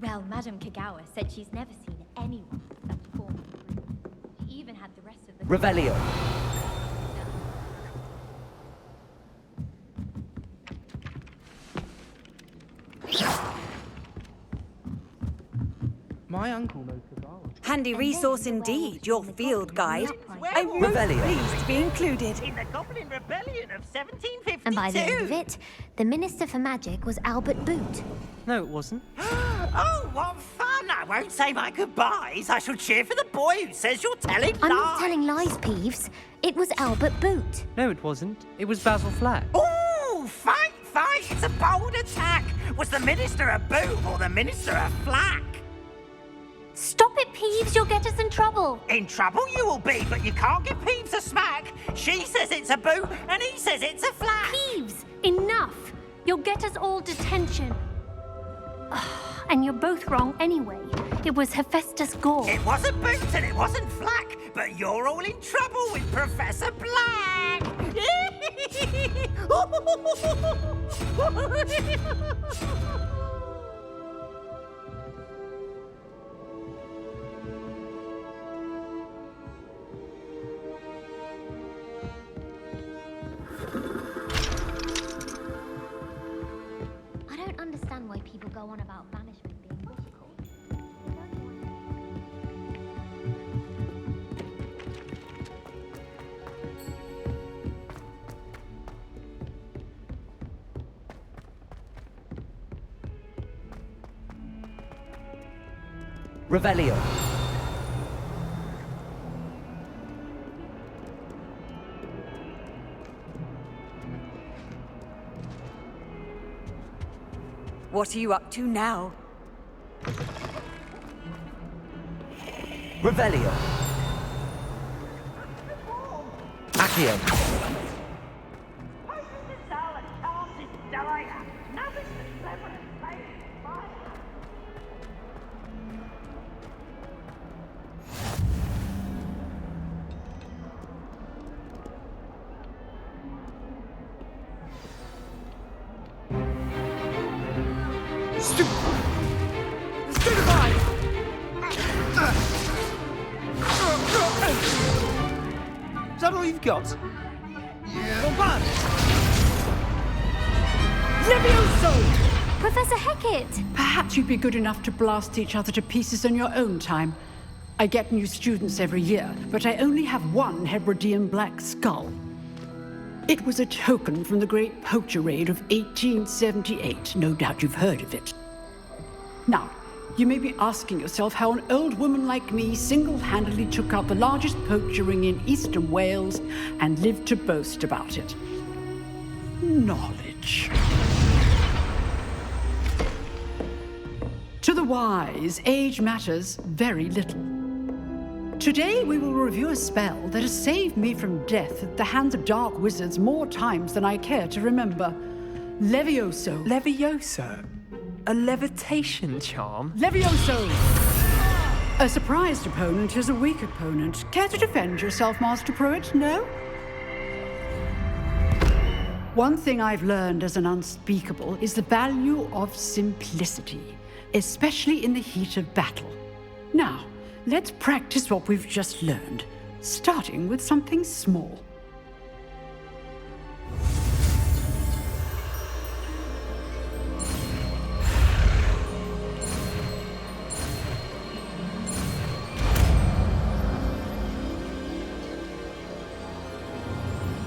Well, Madame Kagawa said she's never seen anyone with that form of proof. She even had the rest of the... Revelio. My uncle knows Kagawa. Handy resource indeed, your field guide. I'm most Rebellion. pleased to be included. In the Goblin Rebellion of 1752. And by the end of it, the Minister for Magic was Albert Boot. No, it wasn't. Oh, what fun! I won't say my goodbyes. I shall cheer for the boy who says you're telling lies. I'm not telling lies, Peeves. It was Albert Boot. No, it wasn't. It was Basil Flack. Ooh, fight, fight! It's a bold attack. Was the Minister a boot or the Minister a flack? Stop it, Peeves. You'll get us in trouble. In trouble you will be, but you can't give Peeves a smack. She says it's a boot, and he says it's a flack. Peeves, enough. You'll get us all detention. And you're both wrong anyway. It was Hephaestus Gore. It wasn't boot and it wasn't flack, but you're all in trouble with Professor Black. I don't understand why people go on about banishment being difficult. Revelio. What are you up to now? Revelio. Accio. Is that all you've got? Yeah. Levioso! Professor Hecat! Perhaps you'd be good enough to blast each other to pieces in your own time. I get new students every year, but I only have one Hebridean black skull. It was a token from the Great Poacher Raid of 1878. No doubt you've heard of it. Now, you may be asking yourself how an old woman like me single-handedly took out the largest poacher ring in eastern Wales and lived to boast about it. Knowledge. To the wise, age matters very little. Today we will review a spell that has saved me from death at the hands of dark wizards more times than I care to remember. Levioso. Levioso? A levitation charm? Levioso! A surprised opponent is a weak opponent. Care to defend yourself, Master Pruitt? No? One thing I've learned as an unspeakable is the value of simplicity, especially in the heat of battle. Now, let's practice what we've just learned, starting with something small.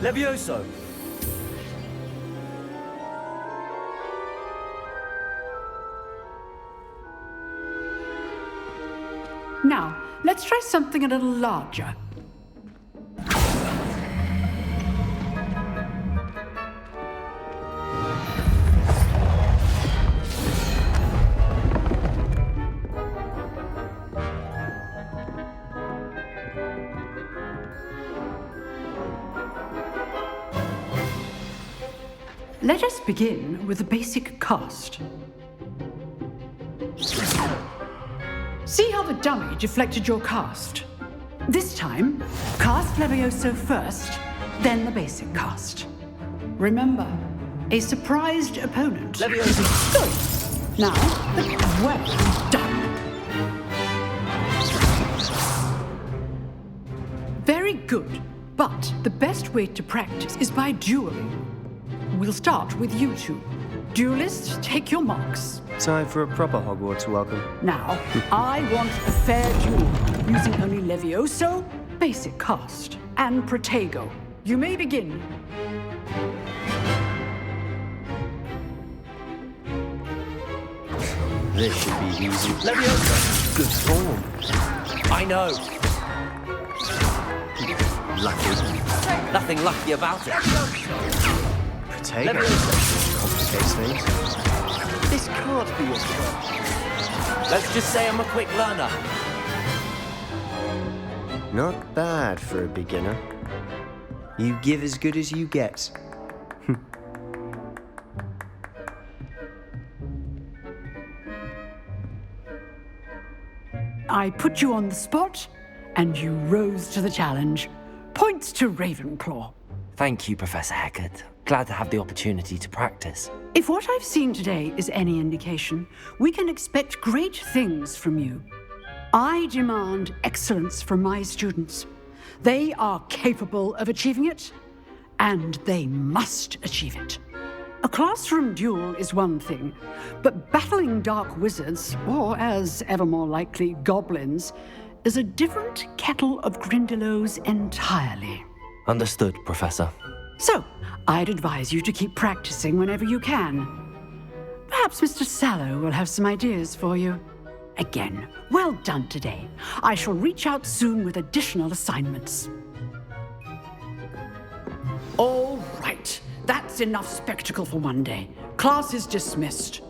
Levioso. Now, let's try something a little larger. Let us begin with the basic cast. See how the dummy deflected your cast? This time, cast Levioso first, then the basic cast. Remember, a surprised opponent. Levioso. Good. Now, well done. Very good. But the best way to practice is by dueling. We'll start with you two. Duelists, take your marks. Time for a proper Hogwarts welcome. Now, I want a fair duel, using only Levioso, basic cast, and Protego. You may begin. This should be easy. Leviosa! Good form. I know. Lucky. Nothing lucky about it. Potato. Complicates things. This can't be what's wrong. Let's just say I'm a quick learner. Not bad for a beginner. You give as good as you get. I put you on the spot, and you rose to the challenge. Points to Ravenclaw. Thank you, Professor Hecat. Glad to have the opportunity to practice. If what I've seen today is any indication, we can expect great things from you. I demand excellence from my students. They are capable of achieving it, and they must achieve it. A classroom duel is one thing, but battling dark wizards, or as ever more likely, goblins, is a different kettle of Grindylows entirely. Understood, Professor. So, I'd advise you to keep practicing whenever you can. Perhaps Mr. Sallow will have some ideas for you. Again, well done today. I shall reach out soon with additional assignments. All right. That's enough spectacle for one day. Class is dismissed.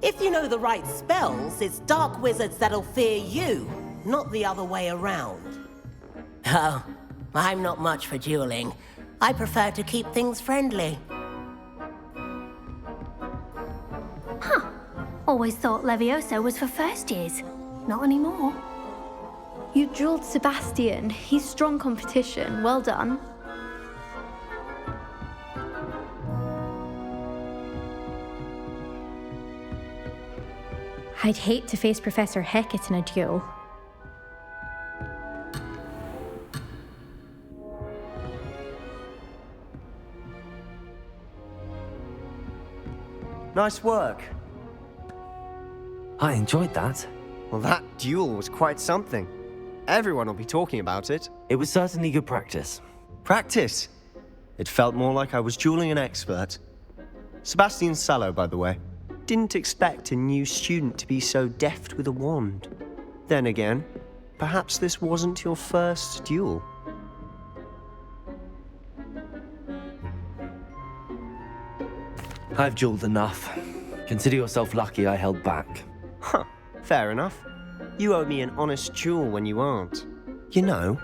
If you know the right spells, it's dark wizards that'll fear you, not the other way around. Oh, I'm not much for dueling. I prefer to keep things friendly. Huh. Always thought Levioso was for first years. Not anymore. You drilled Sebastian. He's strong competition. Well done. I'd hate to face Professor Hecat in a duel. Nice work. I enjoyed that. Well, that duel was quite something. Everyone will be talking about it. It was certainly good practice. Practice? It felt more like I was dueling an expert. Sebastian Sallow, by the way. Didn't expect a new student to be so deft with a wand. Then again, perhaps this wasn't your first duel. I've dueled enough. Consider yourself lucky I held back. Huh, fair enough. You owe me an honest duel when you aren't. You know,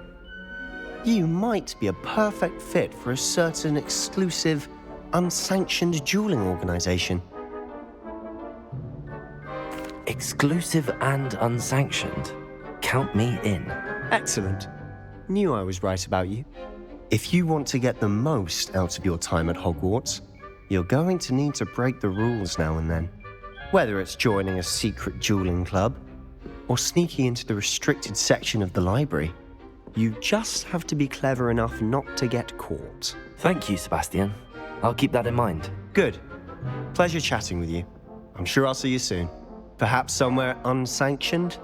you might be a perfect fit for a certain exclusive, unsanctioned dueling organization. Exclusive and unsanctioned. Count me in. Excellent. Knew I was right about you. If you want to get the most out of your time at Hogwarts, you're going to need to break the rules now and then. Whether it's joining a secret dueling club, or sneaking into the restricted section of the library, you just have to be clever enough not to get caught. Thank you, Sebastian. I'll keep that in mind. Good. Pleasure chatting with you. I'm sure I'll see you soon. Perhaps somewhere unsanctioned?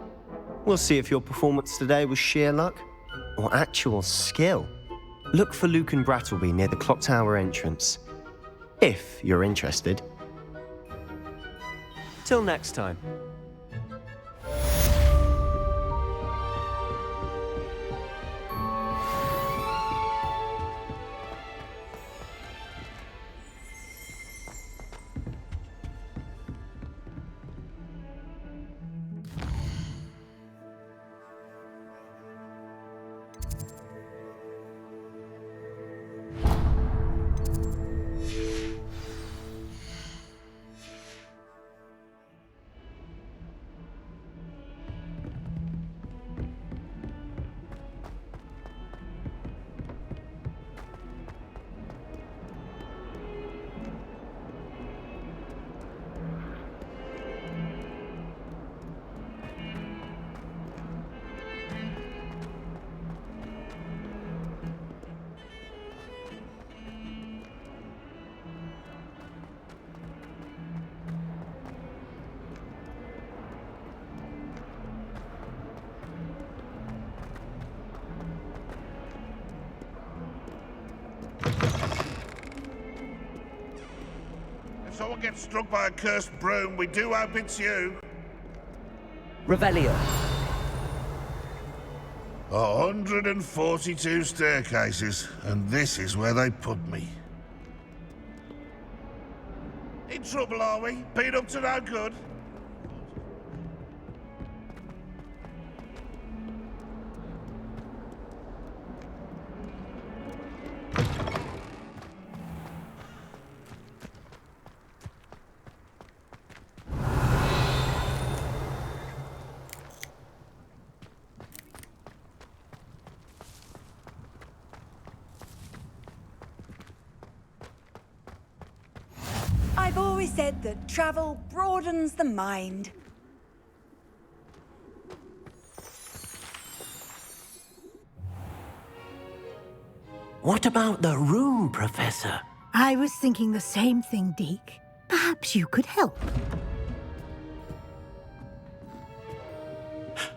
We'll see if your performance today was sheer luck or actual skill. Look for Luke and Brattleby near the clock tower entrance, if you're interested. Till next time. someone gets struck by a cursed broom, we do hope it's you. Revelio. 142 staircases, and this is where they put me. In trouble, are we? Been up to no good? I've always said that travel broadens the mind. What about the room, Professor? I was thinking the same thing, Deke. Perhaps you could help.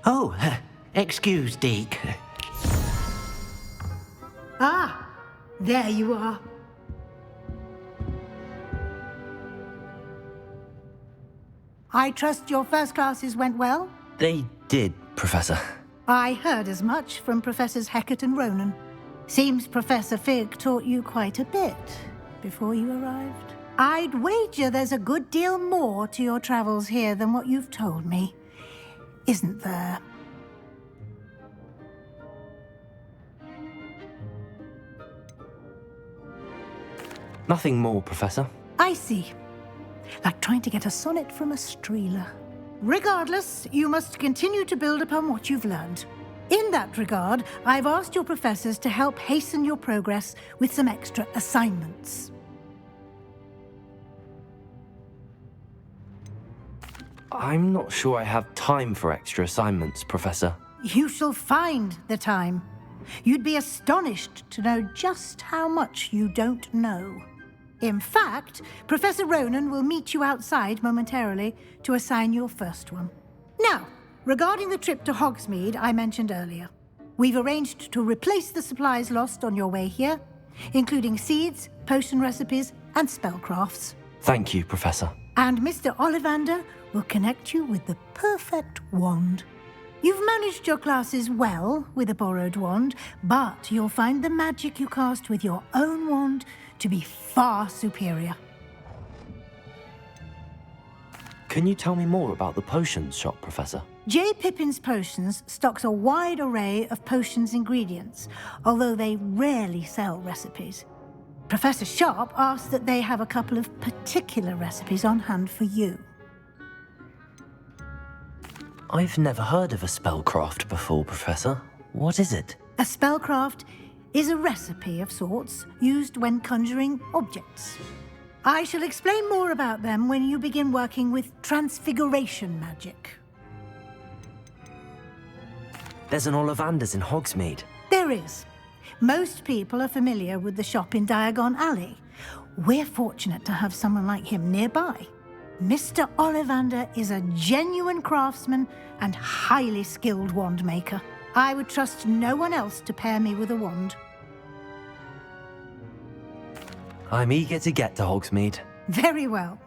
Oh, excuse, Deke. Ah, there you are. I trust your first classes went well? They did, Professor. I heard as much from Professors Hecat and Ronan. Seems Professor Fig taught you quite a bit before you arrived. I'd wager there's a good deal more to your travels here than what you've told me, isn't there? Nothing more, Professor. I see. Like trying to get a sonnet from a streeler. Regardless, you must continue to build upon what you've learned. In that regard, I've asked your professors to help hasten your progress with some extra assignments. I'm not sure I have time for extra assignments, Professor. You shall find the time. You'd be astonished to know just how much you don't know. In fact, Professor Ronan will meet you outside momentarily to assign your first one. Now, regarding the trip to Hogsmeade I mentioned earlier, we've arranged to replace the supplies lost on your way here, including seeds, potion recipes, and spellcrafts. Thank you, Professor. And Mr. Ollivander will connect you with the perfect wand. You've managed your classes well with a borrowed wand, but you'll find the magic you cast with your own wand to be far superior. Can you tell me more about the potions shop, Professor? J. Pippin's Potions stocks a wide array of potions ingredients, although they rarely sell recipes. Professor Sharp asked that they have a couple of particular recipes on hand for you. I've never heard of a spellcraft before, Professor. What is it? A spellcraft is a recipe of sorts used when conjuring objects. I shall explain more about them when you begin working with transfiguration magic. There's an Ollivander's in Hogsmeade. There is. Most people are familiar with the shop in Diagon Alley. We're fortunate to have someone like him nearby. Mr. Ollivander is a genuine craftsman and highly skilled wand maker. I would trust no one else to pair me with a wand. I'm eager to get to Hogsmeade. Very well.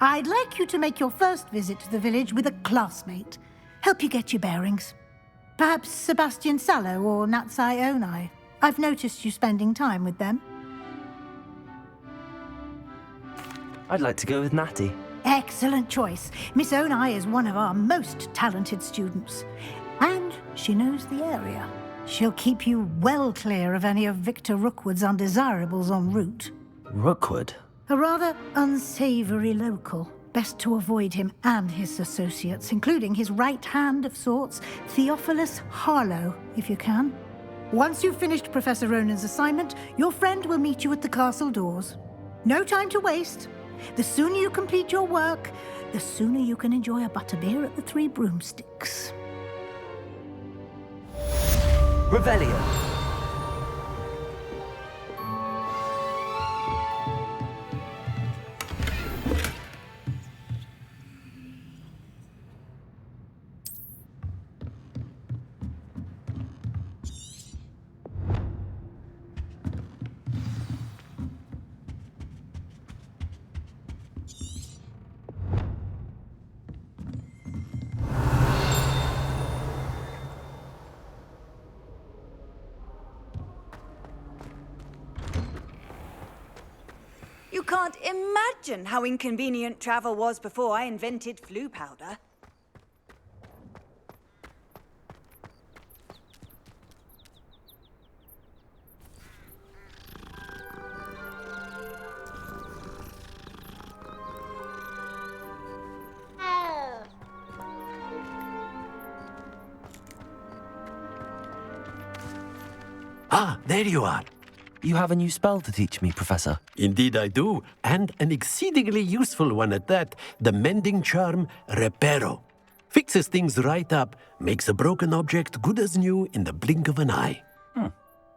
I'd like you to make your first visit to the village with a classmate. Help you get your bearings. Perhaps Sebastian Sallow or Natsai Onai. I've noticed you spending time with them. I'd like to go with Natty. Excellent choice. Miss Onai is one of our most talented students. And she knows the area. She'll keep you well clear of any of Victor Rookwood's undesirables en route. Rookwood? A rather unsavory local. Best to avoid him and his associates, including his right hand of sorts, Theophilus Harlow, if you can. Once you've finished Professor Ronan's assignment, your friend will meet you at the castle doors. No time to waste. The sooner you complete your work, the sooner you can enjoy a butterbeer at the Three Broomsticks. Revelio. You can't imagine how inconvenient travel was before I invented flu powder. Ah, there you are. You have a new spell to teach me, Professor. Indeed I do, and an exceedingly useful one at that. The mending charm, Reparo. Fixes things right up, makes a broken object good as new in the blink of an eye.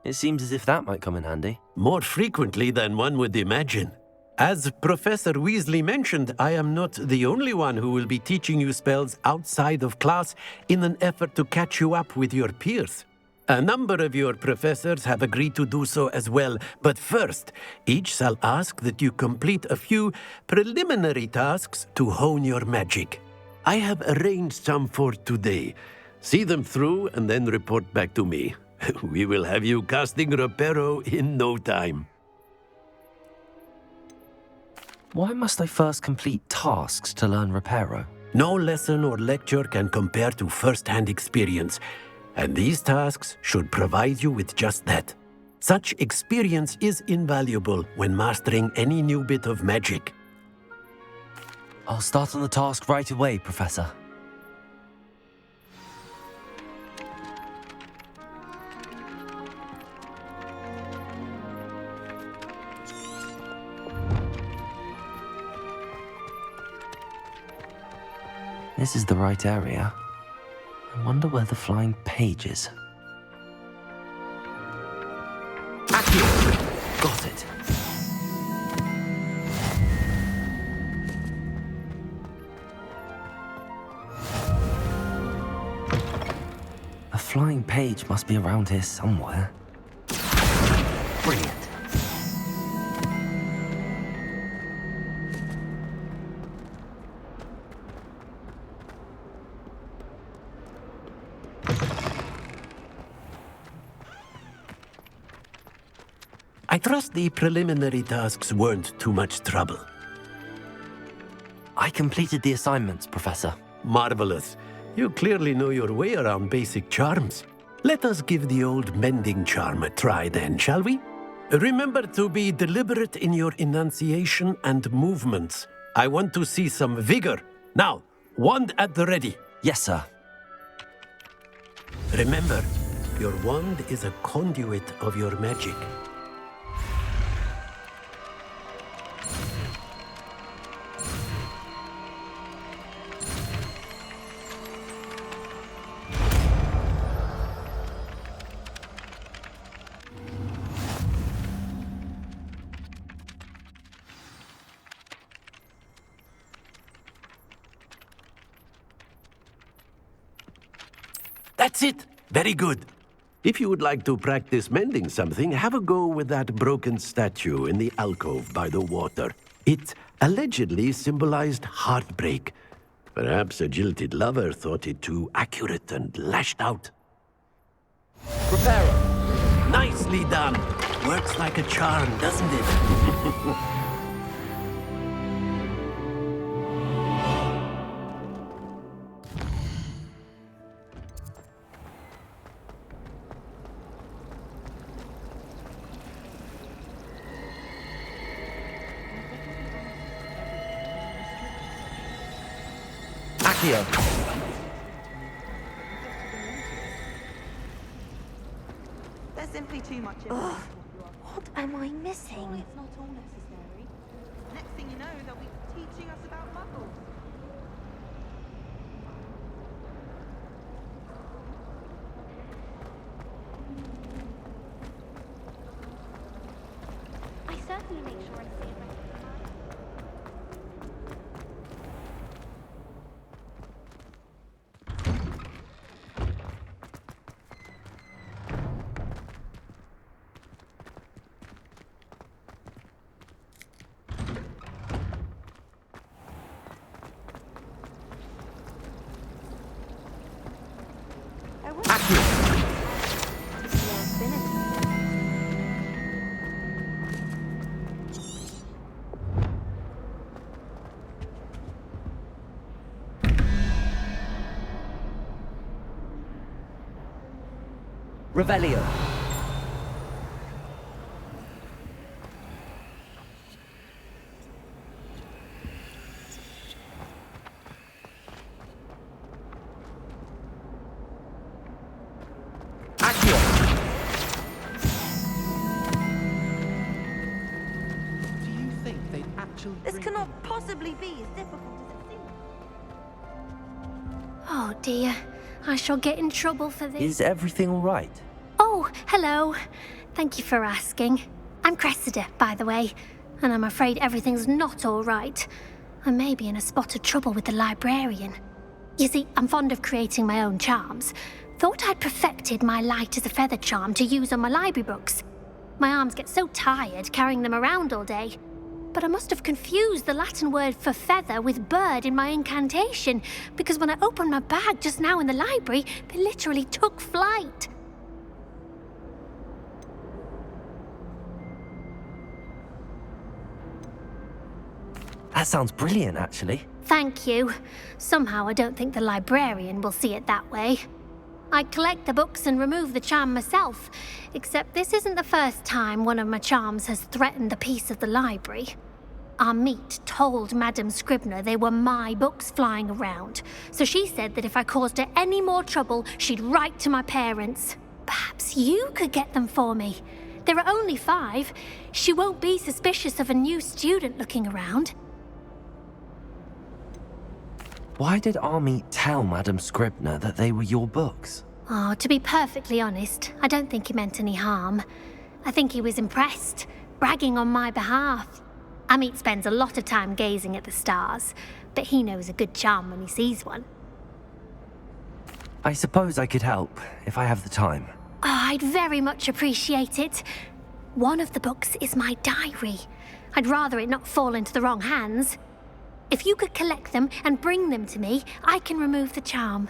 It seems as if that might come in handy. More frequently than one would imagine. As Professor Weasley mentioned, I am not the only one who will be teaching you spells outside of class in an effort to catch you up with your peers. A number of your professors have agreed to do so as well, but first, each shall ask that you complete a few preliminary tasks to hone your magic. I have arranged some for today. See them through and then report back to me. We will have you casting Reparo in no time. Why must I first complete tasks to learn Reparo? No lesson or lecture can compare to first-hand experience. And these tasks should provide you with just that. Such experience is invaluable when mastering any new bit of magic. I'll start on the task right away, Professor. This is the right area. I wonder where the flying page is. Got it. A flying page must be around here somewhere. Brilliant. I trust the preliminary tasks weren't too much trouble. I completed the assignments, Professor. Marvelous. You clearly know your way around basic charms. Let us give the old mending charm a try then, shall we? Remember to be deliberate in your enunciation and movements. I want to see some vigor. Now, wand at the ready. Yes, sir. Remember, your wand is a conduit of your magic. That's it! Very good. If you would like to practice mending something, have a go with that broken statue in the alcove by the water. It allegedly symbolized heartbreak. Perhaps a jilted lover thought it too accurate and lashed out. Reparo. Nicely done. Works like a charm, doesn't it? There's simply too much in Ugh, what am I missing? It's not all necessary. Next thing you know, they'll be teaching us about muggles. I certainly make sure I say it right. Revelio. This cannot possibly be as difficult as it seems. Oh dear, I shall get in trouble for this. Is everything all right? Oh, hello. Thank you for asking. I'm Cressida, by the way, and I'm afraid everything's not all right. I may be in a spot of trouble with the librarian. You see, I'm fond of creating my own charms. Thought I'd perfected my light as a feather charm to use on my library books. My arms get so tired carrying them around all day. But I must have confused the Latin word for feather with bird in my incantation, because when I opened my bag just now in the library, they literally took flight. That sounds brilliant, actually. Thank you. Somehow I don't think the librarian will see it that way. I collect the books and remove the charm myself, except this isn't the first time one of my charms has threatened the peace of the library. Our meet told Madame Scribner they were my books flying around, so she said that if I caused her any more trouble, she'd write to my parents. Perhaps you could get them for me. There are only 5. She won't be suspicious of a new student looking around. Why did Army tell Madame Scribner that they were your books? Oh, to be perfectly honest, I don't think he meant any harm. I think he was impressed, bragging on my behalf. Amit spends a lot of time gazing at the stars, but he knows a good charm when he sees one. I suppose I could help, if I have the time. Oh, I'd very much appreciate it. One of the books is my diary. I'd rather it not fall into the wrong hands. If you could collect them and bring them to me, I can remove the charm.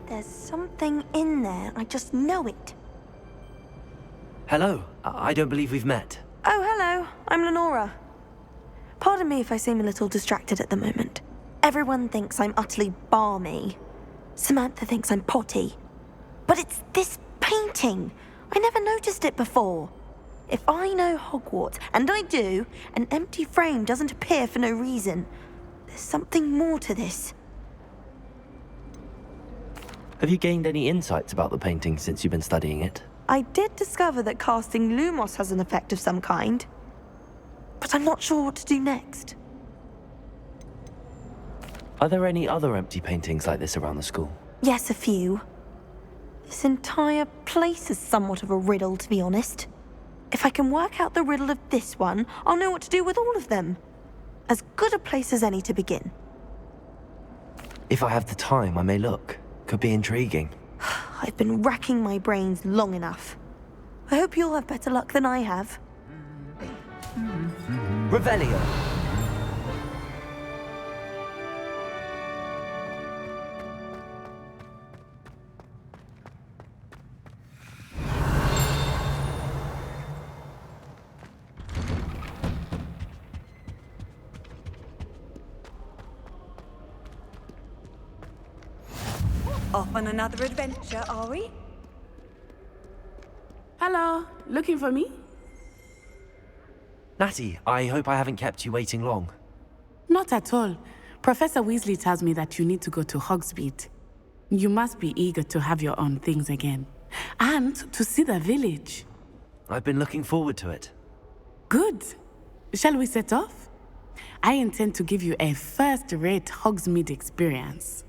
There's something in there. I just know it. Hello, I don't believe we've met. Oh, hello. I'm Lenora. Pardon me if I seem a little distracted at the moment. Everyone thinks I'm utterly balmy. Samantha thinks I'm potty. But it's this painting. I never noticed it before. If I know Hogwarts, and I do, an empty frame doesn't appear for no reason. There's something more to this. Have you gained any insights about the painting since you've been studying it? I did discover that casting Lumos has an effect of some kind, but I'm not sure what to do next. Are there any other empty paintings like this around the school? Yes, a few. This entire place is somewhat of a riddle, to be honest. If I can work out the riddle of this one, I'll know what to do with all of them. As good a place as any to begin. If I have the time, I may look. Could be intriguing. I've been racking my brains long enough. I hope you'll have better luck than I have. Revelio. Off on another adventure, are we? Hello, looking for me? Natty, I hope I haven't kept you waiting long. Not at all. Professor Weasley tells me that you need to go to Hogsmeade. You must be eager to have your own things again. And to see the village. I've been looking forward to it. Good. Shall we set off? I intend to give you a first-rate Hogsmeade experience.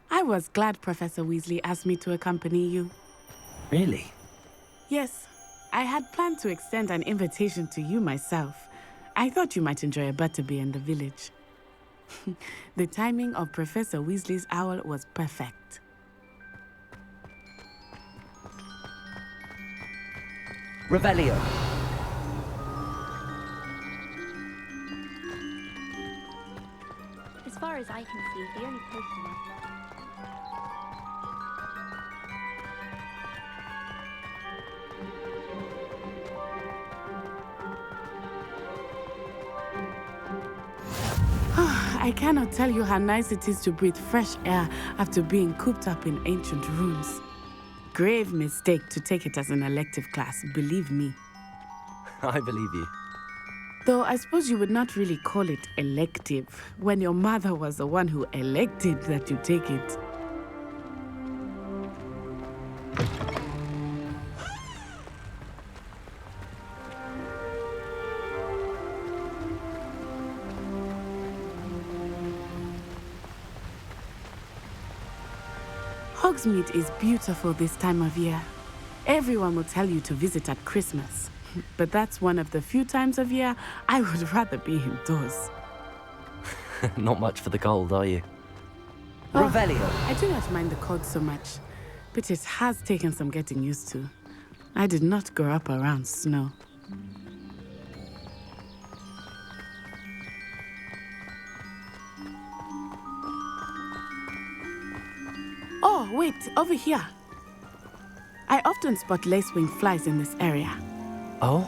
I was glad Professor Weasley asked me to accompany you. Really? Yes, I had planned to extend an invitation to you myself. I thought you might enjoy a butterbeer in the village. The timing of Professor Weasley's owl was perfect. Revelio. As far as I can see, the only Pokemon I've learned. I cannot tell you how nice it is to breathe fresh air after being cooped up in ancient rooms. Grave mistake to take it as an elective class, believe me. I believe you. Though I suppose you would not really call it elective when your mother was the one who elected that you take it. Hogsmeade is beautiful this time of year. Everyone will tell you to visit at Christmas. But that's one of the few times of year I would rather be indoors. Not much for the cold, are you? Oh, Revelio. I do not mind the cold so much, but it has taken some getting used to. I did not grow up around snow. Oh, wait, over here. I often spot lacewing flies in this area. Oh?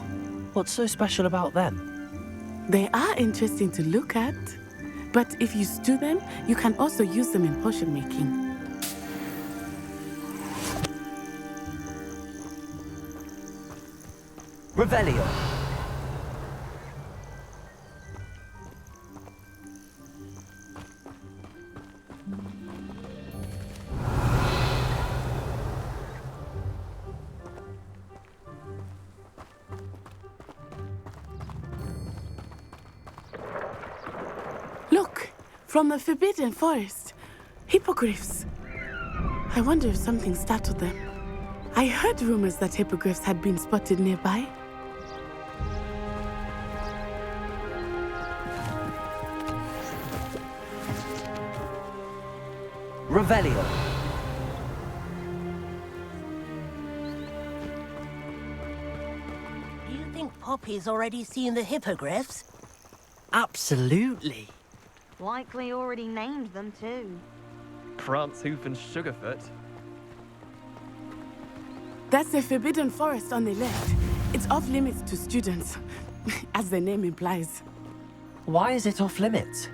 What's so special about them? They are interesting to look at, but if you stew them, you can also use them in potion making. Revelio. Look, from the Forbidden Forest, hippogriffs. I wonder if something startled them. I heard rumors that hippogriffs had been spotted nearby. Revelio. Do you think Poppy's already seen the hippogriffs? Absolutely. Likely already named them too. Prance, Hoof, and Sugarfoot. That's the Forbidden Forest on the left. It's off limits to students, as the name implies. Why is it off limits?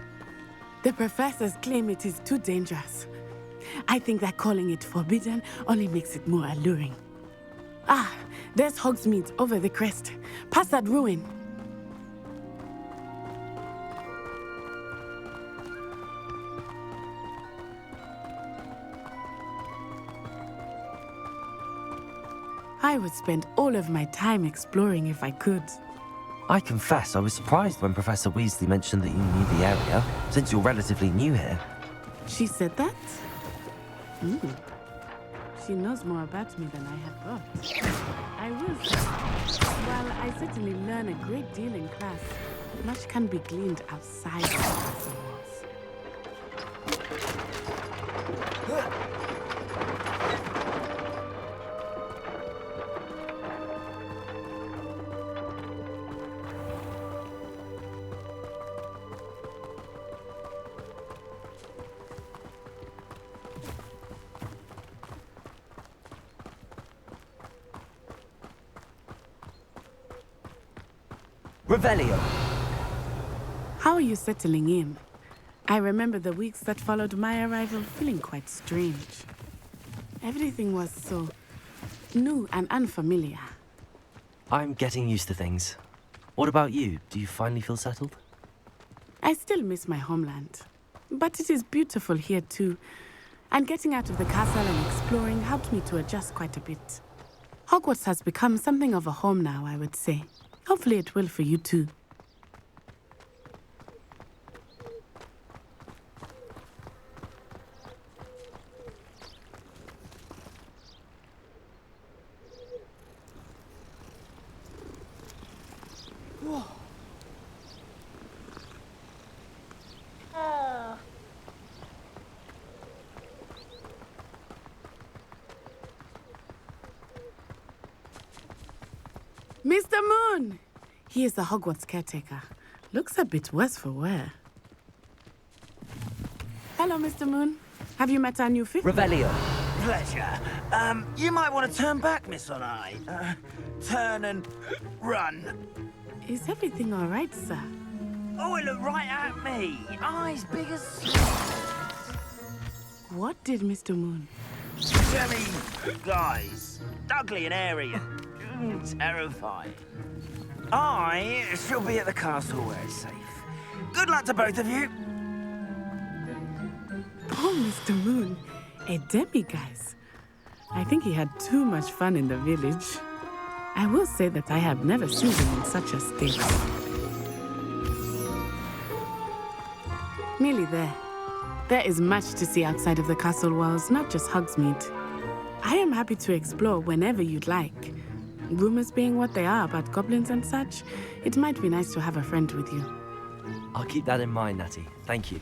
The professors claim it is too dangerous. I think that calling it forbidden only makes it more alluring. Ah, there's Hogsmeade over the crest. Past that ruin. I would spend all of my time exploring if I could. I confess I was surprised when Professor Weasley mentioned that you knew the area, since you're relatively new here. She said that? She knows more about me than I had thought. I will say, while I certainly learn a great deal in class, much can be gleaned outside the class walls. Revelio. How are you settling in? I remember the weeks that followed my arrival feeling quite strange. Everything was so new and unfamiliar. I'm getting used to things. What about you? Do you finally feel settled? I still miss my homeland, but it is beautiful here too. And getting out of the castle and exploring helped me to adjust quite a bit. Hogwarts has become something of a home now, I would say. Hopefully it will for you too. Whoa. Moon! He is the Hogwarts caretaker. Looks a bit worse for wear. Hello, Mr. Moon. Have you met our new fifth? Revelio. Pleasure. You might want to turn back, Miss Onai. Turn and run. Is everything all right, sir? Oh, it looked right at me. Eyes big as... What did Mr. Moon? Jelly guys. Ugly and airy. Terrifying. I shall be at the castle where it's safe. Good luck to both of you. Poor Mr. Moon. A demi-guise. I think he had too much fun in the village. I will say that I have never seen him in such a state. Nearly there. There is much to see outside of the castle walls, not just Hogsmeade. I am happy to explore whenever you'd like. Rumors being what they are about goblins and such, it might be nice to have a friend with you. I'll keep that in mind, Natty. Thank you.